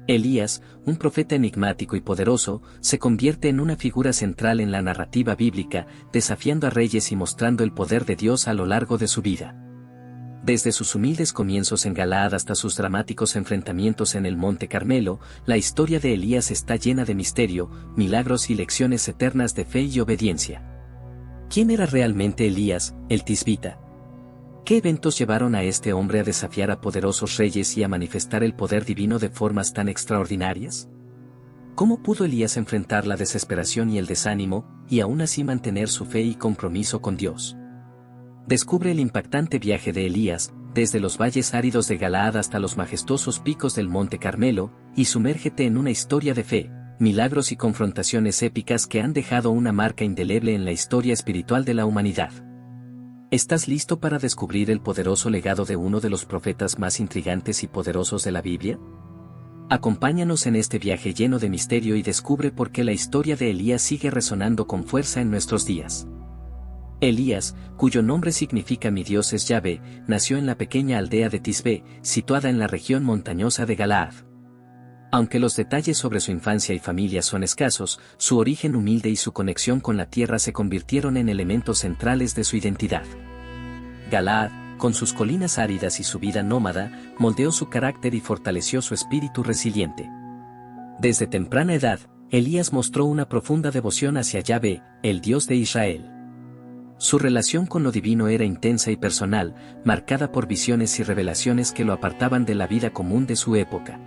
Elías, un profeta enigmático y poderoso, se convierte en una figura central en la narrativa bíblica, desafiando a reyes y mostrando el poder de Dios a lo largo de su vida. Desde sus humildes comienzos en Galaad hasta sus dramáticos enfrentamientos en el Monte Carmelo, la historia de Elías está llena de misterio, milagros y lecciones eternas de fe y obediencia. ¿Quién era realmente Elías, el Tisbita? ¿Qué eventos llevaron a este hombre a desafiar a poderosos reyes y a manifestar el poder divino de formas tan extraordinarias? ¿Cómo pudo Elías enfrentar la desesperación y el desánimo, y aún así mantener su fe y compromiso con Dios? Descubre el impactante viaje de Elías, desde los valles áridos de Galaad hasta los majestuosos picos del Monte Carmelo, y sumérgete en una historia de fe, milagros y confrontaciones épicas que han dejado una marca indeleble en la historia espiritual de la humanidad. ¿Estás listo para descubrir el poderoso legado de uno de los profetas más intrigantes y poderosos de la Biblia? Acompáñanos en este viaje lleno de misterio y descubre por qué la historia de Elías sigue resonando con fuerza en nuestros días. Elías, cuyo nombre significa mi Dios es Yahvé, nació en la pequeña aldea de Tisbé, situada en la región montañosa de Galaad. Aunque los detalles sobre su infancia y familia son escasos, su origen humilde y su conexión con la tierra se convirtieron en elementos centrales de su identidad. Galaad, con sus colinas áridas y su vida nómada, moldeó su carácter y fortaleció su espíritu resiliente. Desde temprana edad, Elías mostró una profunda devoción hacia Yahvé, el Dios de Israel. Su relación con lo divino era intensa y personal, marcada por visiones y revelaciones que lo apartaban de la vida común de su época.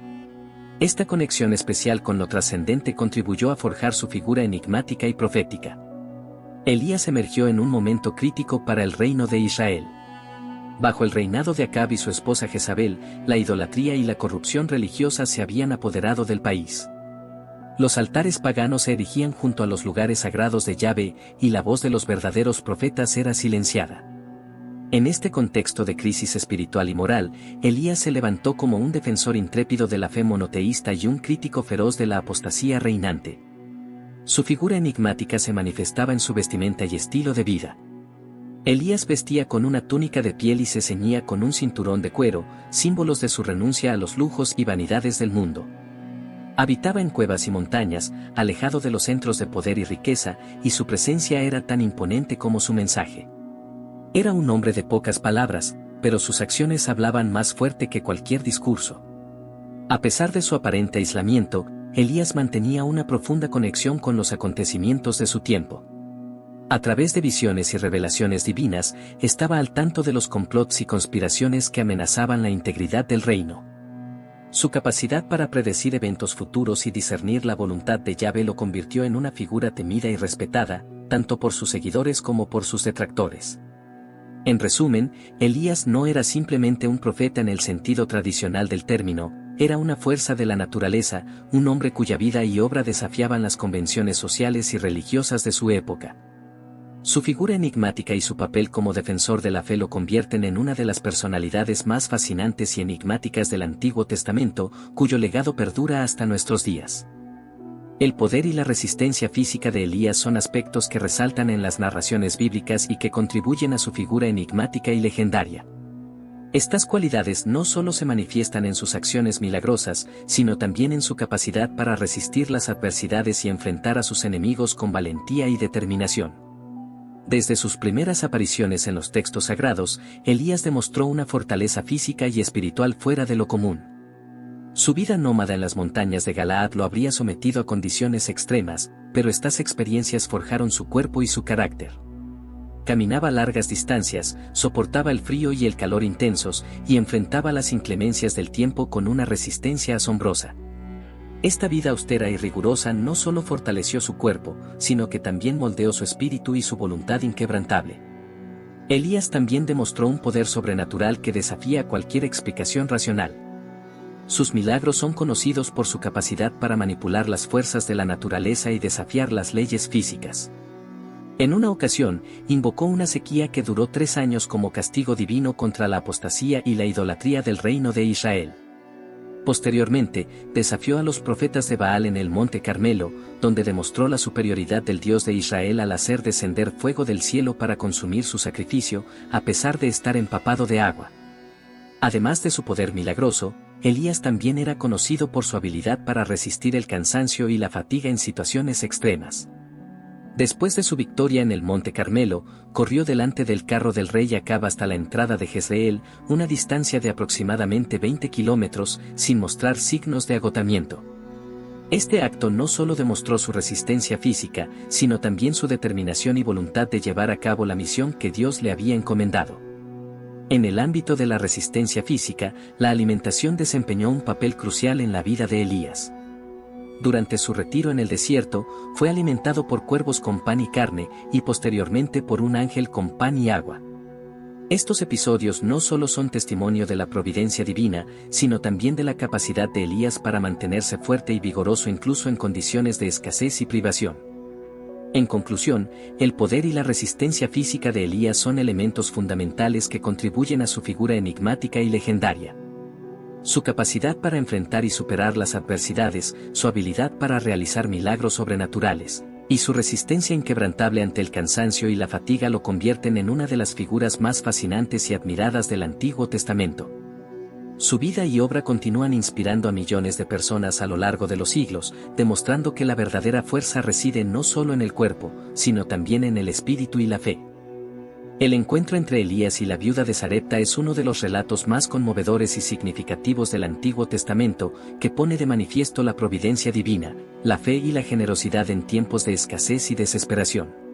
Esta conexión especial con lo trascendente contribuyó a forjar su figura enigmática y profética. Elías emergió en un momento crítico para el reino de Israel. Bajo el reinado de Acab y su esposa Jezabel, la idolatría y la corrupción religiosa se habían apoderado del país. Los altares paganos se erigían junto a los lugares sagrados de Yahvé, y la voz de los verdaderos profetas era silenciada. En este contexto de crisis espiritual y moral, Elías se levantó como un defensor intrépido de la fe monoteísta y un crítico feroz de la apostasía reinante. Su figura enigmática se manifestaba en su vestimenta y estilo de vida. Elías vestía con una túnica de piel y se ceñía con un cinturón de cuero, símbolos de su renuncia a los lujos y vanidades del mundo. Habitaba en cuevas y montañas, alejado de los centros de poder y riqueza, y su presencia era tan imponente como su mensaje. Era un hombre de pocas palabras, pero sus acciones hablaban más fuerte que cualquier discurso. A pesar de su aparente aislamiento, Elías mantenía una profunda conexión con los acontecimientos de su tiempo. A través de visiones y revelaciones divinas, estaba al tanto de los complots y conspiraciones que amenazaban la integridad del reino. Su capacidad para predecir eventos futuros y discernir la voluntad de Yahvé lo convirtió en una figura temida y respetada, tanto por sus seguidores como por sus detractores. En resumen, Elías no era simplemente un profeta en el sentido tradicional del término, era una fuerza de la naturaleza, un hombre cuya vida y obra desafiaban las convenciones sociales y religiosas de su época. Su figura enigmática y su papel como defensor de la fe lo convierten en una de las personalidades más fascinantes y enigmáticas del Antiguo Testamento, cuyo legado perdura hasta nuestros días. El poder y la resistencia física de Elías son aspectos que resaltan en las narraciones bíblicas y que contribuyen a su figura enigmática y legendaria. Estas cualidades no solo se manifiestan en sus acciones milagrosas, sino también en su capacidad para resistir las adversidades y enfrentar a sus enemigos con valentía y determinación. Desde sus primeras apariciones en los textos sagrados, Elías demostró una fortaleza física y espiritual fuera de lo común. Su vida nómada en las montañas de Galaad lo habría sometido a condiciones extremas, pero estas experiencias forjaron su cuerpo y su carácter. Caminaba largas distancias, soportaba el frío y el calor intensos, y enfrentaba las inclemencias del tiempo con una resistencia asombrosa. Esta vida austera y rigurosa no solo fortaleció su cuerpo, sino que también moldeó su espíritu y su voluntad inquebrantable. Elías también demostró un poder sobrenatural que desafía cualquier explicación racional. Sus milagros son conocidos por su capacidad para manipular las fuerzas de la naturaleza y desafiar las leyes físicas. En una ocasión, invocó una sequía que duró 3 años como castigo divino contra la apostasía y la idolatría del reino de Israel. Posteriormente, desafió a los profetas de Baal en el Monte Carmelo, donde demostró la superioridad del Dios de Israel al hacer descender fuego del cielo para consumir su sacrificio, a pesar de estar empapado de agua. Además de su poder milagroso, Elías también era conocido por su habilidad para resistir el cansancio y la fatiga en situaciones extremas. Después de su victoria en el Monte Carmelo, corrió delante del carro del rey Acab hasta la entrada de Jezreel, una distancia de aproximadamente 20 kilómetros, sin mostrar signos de agotamiento. Este acto no solo demostró su resistencia física, sino también su determinación y voluntad de llevar a cabo la misión que Dios le había encomendado. En el ámbito de la resistencia física, la alimentación desempeñó un papel crucial en la vida de Elías. Durante su retiro en el desierto, fue alimentado por cuervos con pan y carne, y posteriormente por un ángel con pan y agua. Estos episodios no solo son testimonio de la providencia divina, sino también de la capacidad de Elías para mantenerse fuerte y vigoroso incluso en condiciones de escasez y privación. En conclusión, el poder y la resistencia física de Elías son elementos fundamentales que contribuyen a su figura enigmática y legendaria. Su capacidad para enfrentar y superar las adversidades, su habilidad para realizar milagros sobrenaturales, y su resistencia inquebrantable ante el cansancio y la fatiga lo convierten en una de las figuras más fascinantes y admiradas del Antiguo Testamento. Su vida y obra continúan inspirando a millones de personas a lo largo de los siglos, demostrando que la verdadera fuerza reside no solo en el cuerpo, sino también en el espíritu y la fe. El encuentro entre Elías y la viuda de Sarepta es uno de los relatos más conmovedores y significativos del Antiguo Testamento, que pone de manifiesto la providencia divina, la fe y la generosidad en tiempos de escasez y desesperación.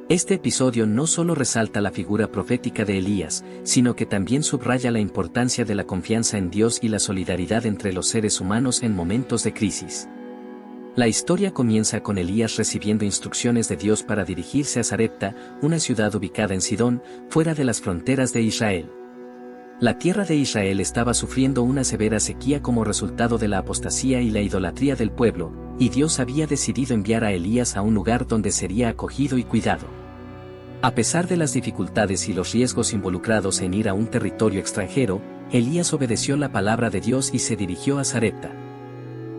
Este episodio no solo resalta la figura profética de Elías, sino que también subraya la importancia de la confianza en Dios y la solidaridad entre los seres humanos en momentos de crisis. La historia comienza con Elías recibiendo instrucciones de Dios para dirigirse a Sarepta, una ciudad ubicada en Sidón, fuera de las fronteras de Israel. La tierra de Israel estaba sufriendo una severa sequía como resultado de la apostasía y la idolatría del pueblo, y Dios había decidido enviar a Elías a un lugar donde sería acogido y cuidado. A pesar de las dificultades y los riesgos involucrados en ir a un territorio extranjero, Elías obedeció la palabra de Dios y se dirigió a Sarepta.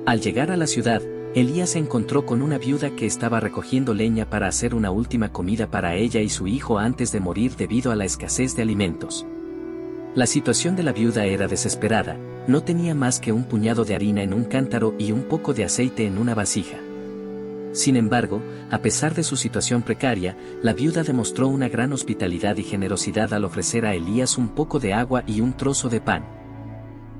Al llegar a la ciudad, Elías se encontró con una viuda que estaba recogiendo leña para hacer una última comida para ella y su hijo antes de morir debido a la escasez de alimentos. La situación de la viuda era desesperada, no tenía más que un puñado de harina en un cántaro y un poco de aceite en una vasija. Sin embargo, a pesar de su situación precaria, la viuda demostró una gran hospitalidad y generosidad al ofrecer a Elías un poco de agua y un trozo de pan.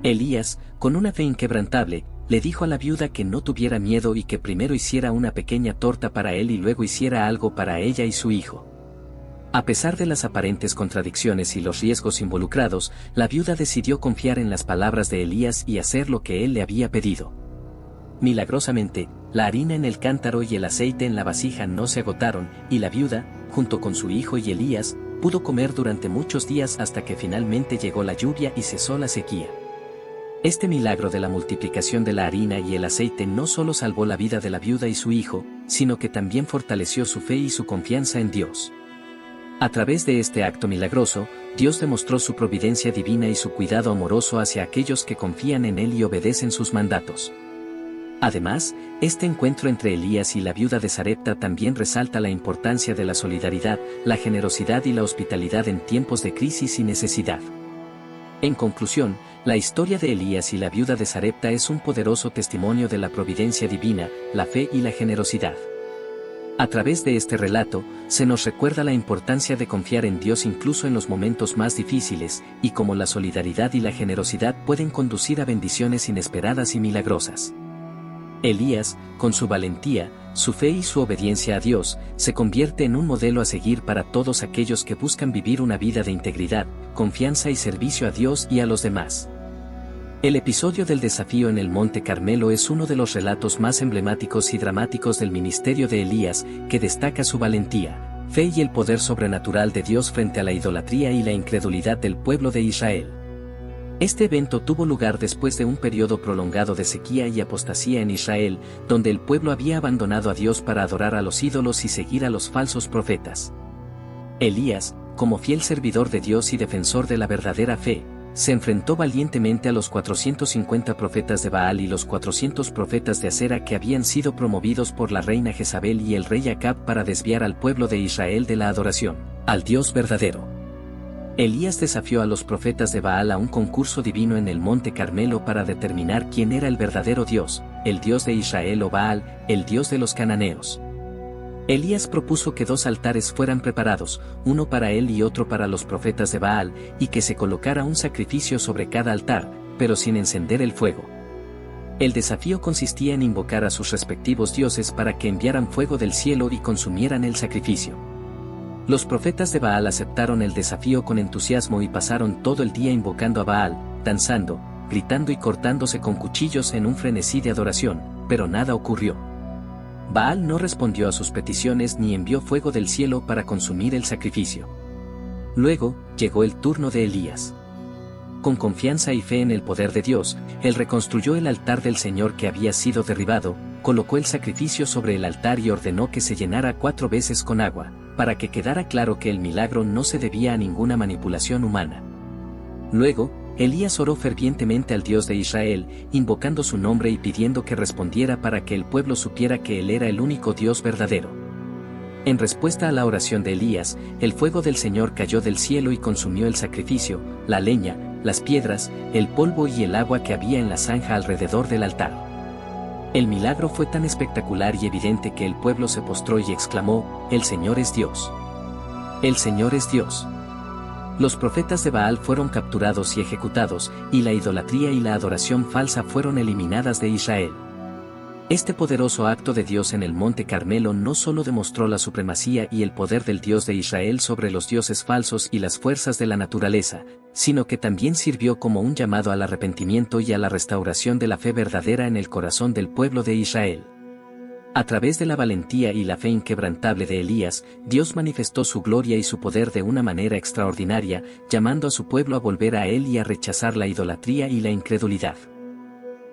Elías, con una fe inquebrantable, le dijo a la viuda que no tuviera miedo y que primero hiciera una pequeña torta para él y luego hiciera algo para ella y su hijo. A pesar de las aparentes contradicciones y los riesgos involucrados, la viuda decidió confiar en las palabras de Elías y hacer lo que él le había pedido. Milagrosamente, la harina en el cántaro y el aceite en la vasija no se agotaron, y la viuda, junto con su hijo y Elías, pudo comer durante muchos días hasta que finalmente llegó la lluvia y cesó la sequía. Este milagro de la multiplicación de la harina y el aceite no solo salvó la vida de la viuda y su hijo, sino que también fortaleció su fe y su confianza en Dios. A través de este acto milagroso, Dios demostró su providencia divina y su cuidado amoroso hacia aquellos que confían en Él y obedecen sus mandatos. Además, este encuentro entre Elías y la viuda de Sarepta también resalta la importancia de la solidaridad, la generosidad y la hospitalidad en tiempos de crisis y necesidad. En conclusión, la historia de Elías y la viuda de Sarepta es un poderoso testimonio de la providencia divina, la fe y la generosidad. A través de este relato, se nos recuerda la importancia de confiar en Dios incluso en los momentos más difíciles, y cómo la solidaridad y la generosidad pueden conducir a bendiciones inesperadas y milagrosas. Elías, con su valentía, su fe y su obediencia a Dios, se convierte en un modelo a seguir para todos aquellos que buscan vivir una vida de integridad, confianza y servicio a Dios y a los demás. El episodio del desafío en el Monte Carmelo es uno de los relatos más emblemáticos y dramáticos del ministerio de Elías, que destaca su valentía, fe y el poder sobrenatural de Dios frente a la idolatría y la incredulidad del pueblo de Israel. Este evento tuvo lugar después de un periodo prolongado de sequía y apostasía en Israel, donde el pueblo había abandonado a Dios para adorar a los ídolos y seguir a los falsos profetas. Elías, como fiel servidor de Dios y defensor de la verdadera fe, se enfrentó valientemente a los 450 profetas de Baal y los 400 profetas de Acera que habían sido promovidos por la reina Jezabel y el rey Acab para desviar al pueblo de Israel de la adoración al Dios verdadero. Elías desafió a los profetas de Baal a un concurso divino en el Monte Carmelo para determinar quién era el verdadero Dios, el Dios de Israel o Baal, el Dios de los cananeos. Elías propuso que 2 altares fueran preparados, uno para él y otro para los profetas de Baal, y que se colocara un sacrificio sobre cada altar, pero sin encender el fuego. El desafío consistía en invocar a sus respectivos dioses para que enviaran fuego del cielo y consumieran el sacrificio. Los profetas de Baal aceptaron el desafío con entusiasmo y pasaron todo el día invocando a Baal, danzando, gritando y cortándose con cuchillos en un frenesí de adoración, pero nada ocurrió. Baal no respondió a sus peticiones ni envió fuego del cielo para consumir el sacrificio. Luego, llegó el turno de Elías. Con confianza y fe en el poder de Dios, él reconstruyó el altar del Señor que había sido derribado, colocó el sacrificio sobre el altar y ordenó que se llenara 4 veces con agua, para que quedara claro que el milagro no se debía a ninguna manipulación humana. Luego, Elías oró fervientemente al Dios de Israel, invocando su nombre y pidiendo que respondiera para que el pueblo supiera que Él era el único Dios verdadero. En respuesta a la oración de Elías, el fuego del Señor cayó del cielo y consumió el sacrificio, la leña, las piedras, el polvo y el agua que había en la zanja alrededor del altar. El milagro fue tan espectacular y evidente que el pueblo se postró y exclamó: «El Señor es Dios. El Señor es Dios». Los profetas de Baal fueron capturados y ejecutados, y la idolatría y la adoración falsa fueron eliminadas de Israel. Este poderoso acto de Dios en el Monte Carmelo no solo demostró la supremacía y el poder del Dios de Israel sobre los dioses falsos y las fuerzas de la naturaleza, sino que también sirvió como un llamado al arrepentimiento y a la restauración de la fe verdadera en el corazón del pueblo de Israel. A través de la valentía y la fe inquebrantable de Elías, Dios manifestó su gloria y su poder de una manera extraordinaria, llamando a su pueblo a volver a Él y a rechazar la idolatría y la incredulidad.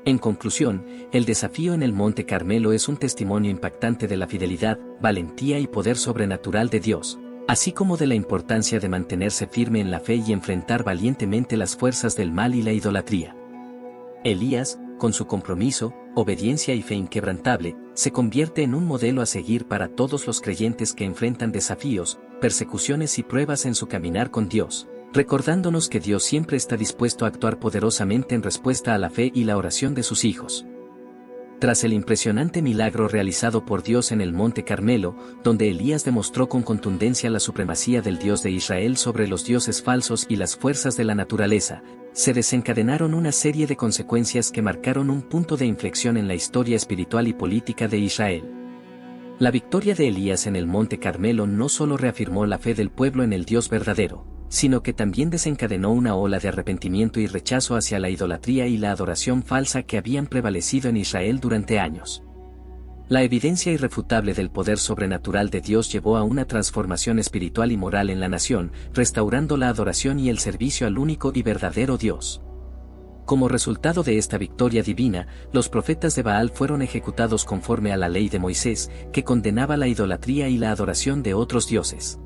En conclusión, el desafío en el Monte Carmelo es un testimonio impactante de la fidelidad, valentía y poder sobrenatural de Dios, así como de la importancia de mantenerse firme en la fe y enfrentar valientemente las fuerzas del mal y la idolatría. Elías, con su compromiso, obediencia y fe inquebrantable, se convierte en un modelo a seguir para todos los creyentes que enfrentan desafíos, persecuciones y pruebas en su caminar con Dios, recordándonos que Dios siempre está dispuesto a actuar poderosamente en respuesta a la fe y la oración de sus hijos. Tras el impresionante milagro realizado por Dios en el Monte Carmelo, donde Elías demostró con contundencia la supremacía del Dios de Israel sobre los dioses falsos y las fuerzas de la naturaleza, se desencadenaron una serie de consecuencias que marcaron un punto de inflexión en la historia espiritual y política de Israel. La victoria de Elías en el Monte Carmelo no solo reafirmó la fe del pueblo en el Dios verdadero, sino que también desencadenó una ola de arrepentimiento y rechazo hacia la idolatría y la adoración falsa que habían prevalecido en Israel durante años. La evidencia irrefutable del poder sobrenatural de Dios llevó a una transformación espiritual y moral en la nación, restaurando la adoración y el servicio al único y verdadero Dios. Como resultado de esta victoria divina, los profetas de Baal fueron ejecutados conforme a la ley de Moisés, que condenaba la idolatría y la adoración de otros dioses.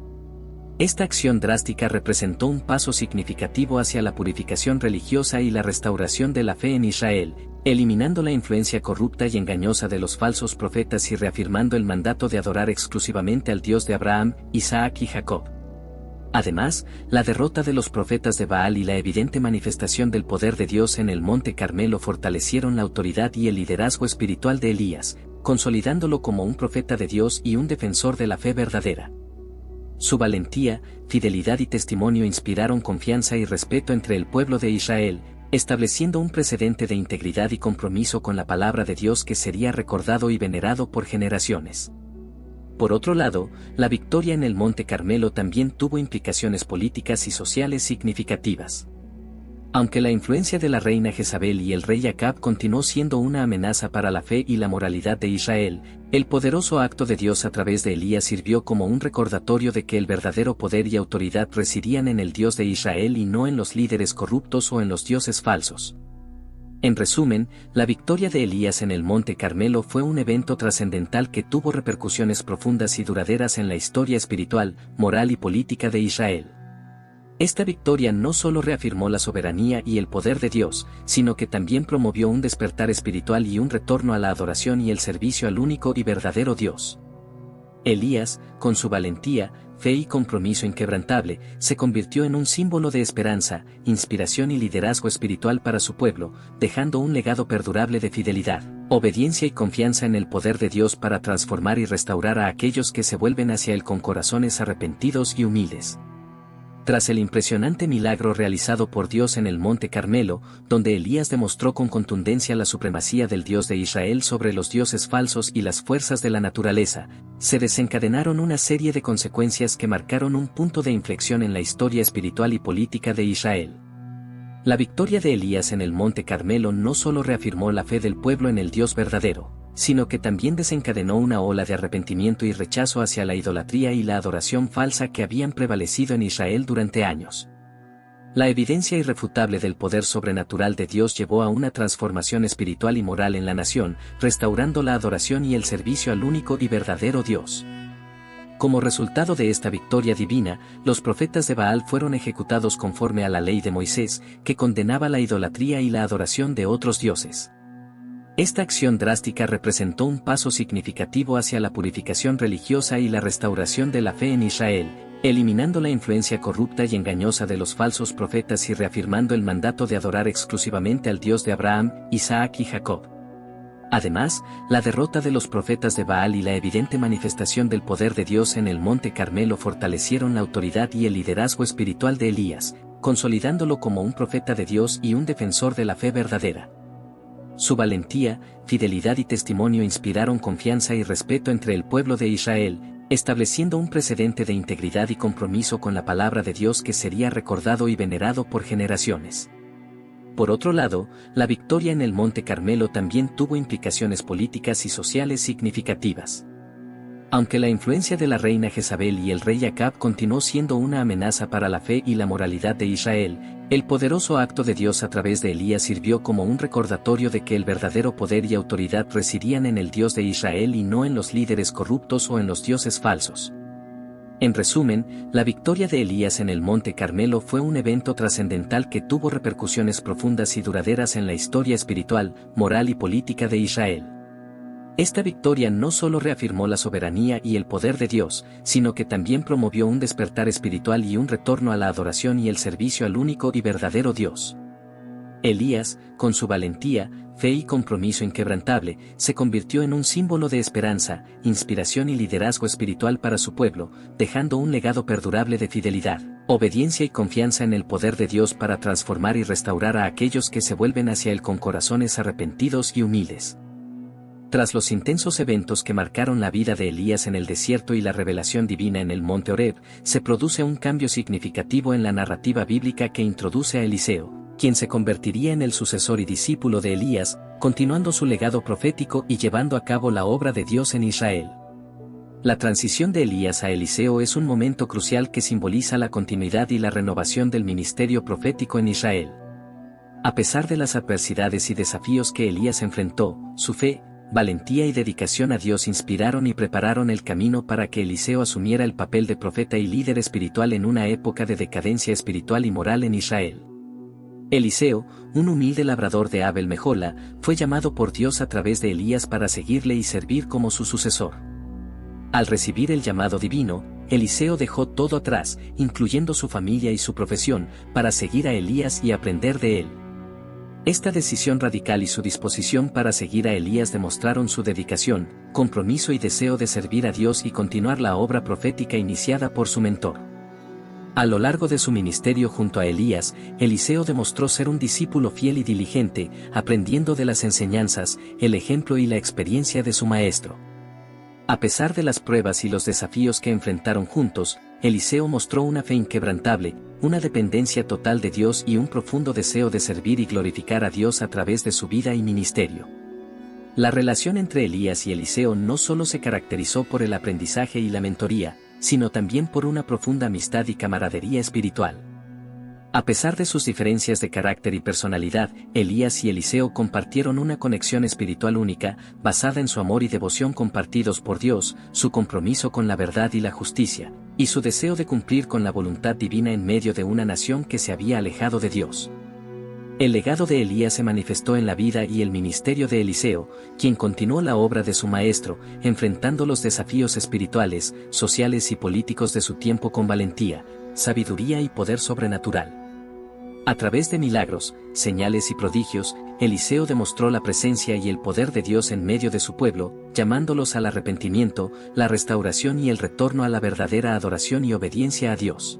Esta acción drástica representó un paso significativo hacia la purificación religiosa y la restauración de la fe en Israel, eliminando la influencia corrupta y engañosa de los falsos profetas y reafirmando el mandato de adorar exclusivamente al Dios de Abraham, Isaac y Jacob. Además, la derrota de los profetas de Baal y la evidente manifestación del poder de Dios en el Monte Carmelo fortalecieron la autoridad y el liderazgo espiritual de Elías, consolidándolo como un profeta de Dios y un defensor de la fe verdadera. Su valentía, fidelidad y testimonio inspiraron confianza y respeto entre el pueblo de Israel, estableciendo un precedente de integridad y compromiso con la palabra de Dios que sería recordado y venerado por generaciones. Por otro lado, la victoria en el Monte Carmelo también tuvo implicaciones políticas y sociales significativas. Aunque la influencia de la reina Jezabel y el rey Acab continuó siendo una amenaza para la fe y la moralidad de Israel, el poderoso acto de Dios a través de Elías sirvió como un recordatorio de que el verdadero poder y autoridad residían en el Dios de Israel y no en los líderes corruptos o en los dioses falsos. En resumen, la victoria de Elías en el Monte Carmelo fue un evento trascendental que tuvo repercusiones profundas y duraderas en la historia espiritual, moral y política de Israel. Esta victoria no solo reafirmó la soberanía y el poder de Dios, sino que también promovió un despertar espiritual y un retorno a la adoración y el servicio al único y verdadero Dios. Elías, con su valentía, fe y compromiso inquebrantable, se convirtió en un símbolo de esperanza, inspiración y liderazgo espiritual para su pueblo, dejando un legado perdurable de fidelidad, obediencia y confianza en el poder de Dios para transformar y restaurar a aquellos que se vuelven hacia Él con corazones arrepentidos y humildes. Tras el impresionante milagro realizado por Dios en el Monte Carmelo, donde Elías demostró con contundencia la supremacía del Dios de Israel sobre los dioses falsos y las fuerzas de la naturaleza, se desencadenaron una serie de consecuencias que marcaron un punto de inflexión en la historia espiritual y política de Israel. La victoria de Elías en el Monte Carmelo no solo reafirmó la fe del pueblo en el Dios verdadero, sino que también desencadenó una ola de arrepentimiento y rechazo hacia la idolatría y la adoración falsa que habían prevalecido en Israel durante años. La evidencia irrefutable del poder sobrenatural de Dios llevó a una transformación espiritual y moral en la nación, restaurando la adoración y el servicio al único y verdadero Dios. Como resultado de esta victoria divina, los profetas de Baal fueron ejecutados conforme a la ley de Moisés, que condenaba la idolatría y la adoración de otros dioses. Esta acción drástica representó un paso significativo hacia la purificación religiosa y la restauración de la fe en Israel, eliminando la influencia corrupta y engañosa de los falsos profetas y reafirmando el mandato de adorar exclusivamente al Dios de Abraham, Isaac y Jacob. Además, la derrota de los profetas de Baal y la evidente manifestación del poder de Dios en el Monte Carmelo fortalecieron la autoridad y el liderazgo espiritual de Elías, consolidándolo como un profeta de Dios y un defensor de la fe verdadera. Su valentía, fidelidad y testimonio inspiraron confianza y respeto entre el pueblo de Israel, estableciendo un precedente de integridad y compromiso con la palabra de Dios que sería recordado y venerado por generaciones. Por otro lado, la victoria en el Monte Carmelo también tuvo implicaciones políticas y sociales significativas. Aunque la influencia de la reina Jezabel y el rey Acab continuó siendo una amenaza para la fe y la moralidad de Israel, el poderoso acto de Dios a través de Elías sirvió como un recordatorio de que el verdadero poder y autoridad residían en el Dios de Israel y no en los líderes corruptos o en los dioses falsos. En resumen, la victoria de Elías en el Monte Carmelo fue un evento trascendental que tuvo repercusiones profundas y duraderas en la historia espiritual, moral y política de Israel. Esta victoria no solo reafirmó la soberanía y el poder de Dios, sino que también promovió un despertar espiritual y un retorno a la adoración y el servicio al único y verdadero Dios. Elías, con su valentía, fe y compromiso inquebrantable, se convirtió en un símbolo de esperanza, inspiración y liderazgo espiritual para su pueblo, dejando un legado perdurable de fidelidad, obediencia y confianza en el poder de Dios para transformar y restaurar a aquellos que se vuelven hacia Él con corazones arrepentidos y humildes. Tras los intensos eventos que marcaron la vida de Elías en el desierto y la revelación divina en el monte Horeb, se produce un cambio significativo en la narrativa bíblica que introduce a Eliseo, quien se convertiría en el sucesor y discípulo de Elías, continuando su legado profético y llevando a cabo la obra de Dios en Israel. La transición de Elías a Eliseo es un momento crucial que simboliza la continuidad y la renovación del ministerio profético en Israel. A pesar de las adversidades y desafíos que Elías enfrentó, su fe, valentía y dedicación a Dios inspiraron y prepararon el camino para que Eliseo asumiera el papel de profeta y líder espiritual en una época de decadencia espiritual y moral en Israel. Eliseo, un humilde labrador de Abel Mejola, fue llamado por Dios a través de Elías para seguirle y servir como su sucesor. Al recibir el llamado divino, Eliseo dejó todo atrás, incluyendo su familia y su profesión, para seguir a Elías y aprender de él. Esta decisión radical y su disposición para seguir a Elías demostraron su dedicación, compromiso y deseo de servir a Dios y continuar la obra profética iniciada por su mentor. A lo largo de su ministerio junto a Elías, Eliseo demostró ser un discípulo fiel y diligente, aprendiendo de las enseñanzas, el ejemplo y la experiencia de su maestro. A pesar de las pruebas y los desafíos que enfrentaron juntos, Eliseo mostró una fe inquebrantable, una dependencia total de Dios y un profundo deseo de servir y glorificar a Dios a través de su vida y ministerio. La relación entre Elías y Eliseo no solo se caracterizó por el aprendizaje y la mentoría, sino también por una profunda amistad y camaradería espiritual. A pesar de sus diferencias de carácter y personalidad, Elías y Eliseo compartieron una conexión espiritual única, basada en su amor y devoción compartidos por Dios, su compromiso con la verdad y la justicia, y su deseo de cumplir con la voluntad divina en medio de una nación que se había alejado de Dios. El legado de Elías se manifestó en la vida y el ministerio de Eliseo, quien continuó la obra de su maestro, enfrentando los desafíos espirituales, sociales y políticos de su tiempo con valentía, sabiduría y poder sobrenatural. A través de milagros, señales y prodigios, Eliseo demostró la presencia y el poder de Dios en medio de su pueblo, llamándolos al arrepentimiento, la restauración y el retorno a la verdadera adoración y obediencia a Dios.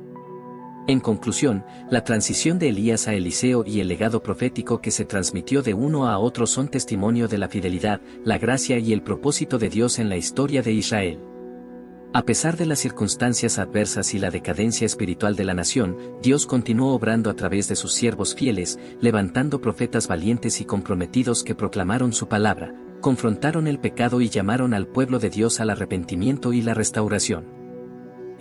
En conclusión, la transición de Elías a Eliseo y el legado profético que se transmitió de uno a otro son testimonio de la fidelidad, la gracia y el propósito de Dios en la historia de Israel. A pesar de las circunstancias adversas y la decadencia espiritual de la nación, Dios continuó obrando a través de sus siervos fieles, levantando profetas valientes y comprometidos que proclamaron su palabra, confrontaron el pecado y llamaron al pueblo de Dios al arrepentimiento y la restauración.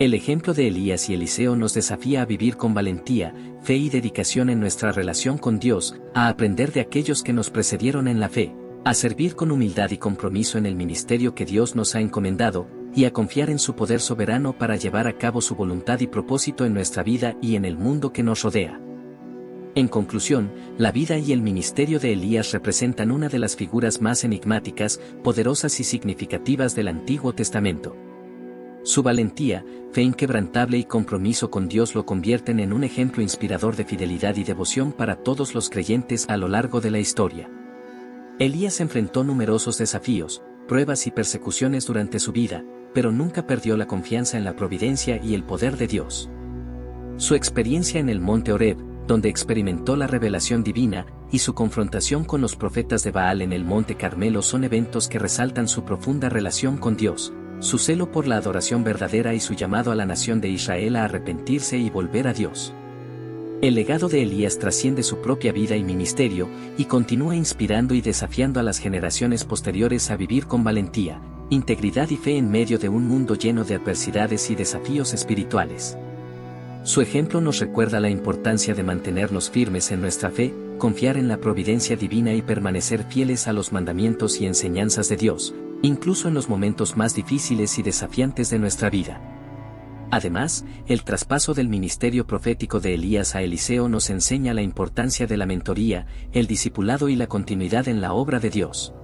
El ejemplo de Elías y Eliseo nos desafía a vivir con valentía, fe y dedicación en nuestra relación con Dios, a aprender de aquellos que nos precedieron en la fe, a servir con humildad y compromiso en el ministerio que Dios nos ha encomendado, y a confiar en su poder soberano para llevar a cabo su voluntad y propósito en nuestra vida y en el mundo que nos rodea. En conclusión, la vida y el ministerio de Elías representan una de las figuras más enigmáticas, poderosas y significativas del Antiguo Testamento. Su valentía, fe inquebrantable y compromiso con Dios lo convierten en un ejemplo inspirador de fidelidad y devoción para todos los creyentes a lo largo de la historia. Elías enfrentó numerosos desafíos, pruebas y persecuciones durante su vida, pero nunca perdió la confianza en la providencia y el poder de Dios. Su experiencia en el monte Horeb, donde experimentó la revelación divina, y su confrontación con los profetas de Baal en el monte Carmelo son eventos que resaltan su profunda relación con Dios, su celo por la adoración verdadera y su llamado a la nación de Israel a arrepentirse y volver a Dios. El legado de Elías trasciende su propia vida y ministerio, y continúa inspirando y desafiando a las generaciones posteriores a vivir con valentía, integridad y fe en medio de un mundo lleno de adversidades y desafíos espirituales. Su ejemplo nos recuerda la importancia de mantenernos firmes en nuestra fe, confiar en la providencia divina y permanecer fieles a los mandamientos y enseñanzas de Dios, incluso en los momentos más difíciles y desafiantes de nuestra vida. Además, el traspaso del ministerio profético de Elías a Eliseo nos enseña la importancia de la mentoría, el discipulado y la continuidad en la obra de Dios.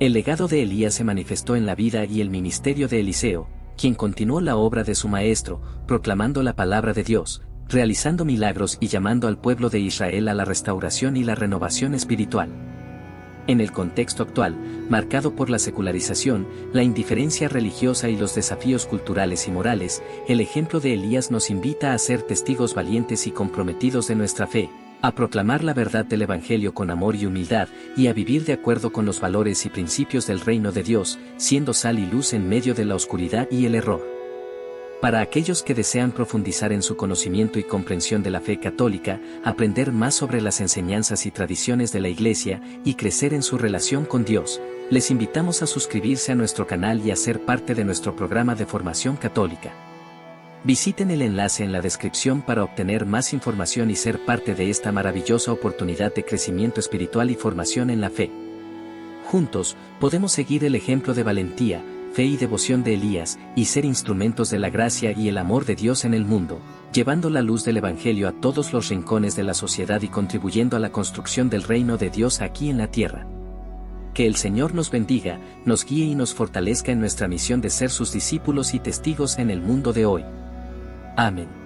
El legado de Elías se manifestó en la vida y el ministerio de Eliseo, quien continuó la obra de su maestro, proclamando la palabra de Dios, realizando milagros y llamando al pueblo de Israel a la restauración y la renovación espiritual. En el contexto actual, marcado por la secularización, la indiferencia religiosa y los desafíos culturales y morales, el ejemplo de Elías nos invita a ser testigos valientes y comprometidos de nuestra fe, a proclamar la verdad del Evangelio con amor y humildad, y a vivir de acuerdo con los valores y principios del reino de Dios, siendo sal y luz en medio de la oscuridad y el error. Para aquellos que desean profundizar en su conocimiento y comprensión de la fe católica, aprender más sobre las enseñanzas y tradiciones de la Iglesia y crecer en su relación con Dios, les invitamos a suscribirse a nuestro canal y a ser parte de nuestro programa de formación católica. Visiten el enlace en la descripción para obtener más información y ser parte de esta maravillosa oportunidad de crecimiento espiritual y formación en la fe. Juntos, podemos seguir el ejemplo de valentía, fe y devoción de Elías, y ser instrumentos de la gracia y el amor de Dios en el mundo, llevando la luz del Evangelio a todos los rincones de la sociedad y contribuyendo a la construcción del reino de Dios aquí en la tierra. Que el Señor nos bendiga, nos guíe y nos fortalezca en nuestra misión de ser sus discípulos y testigos en el mundo de hoy. Amén.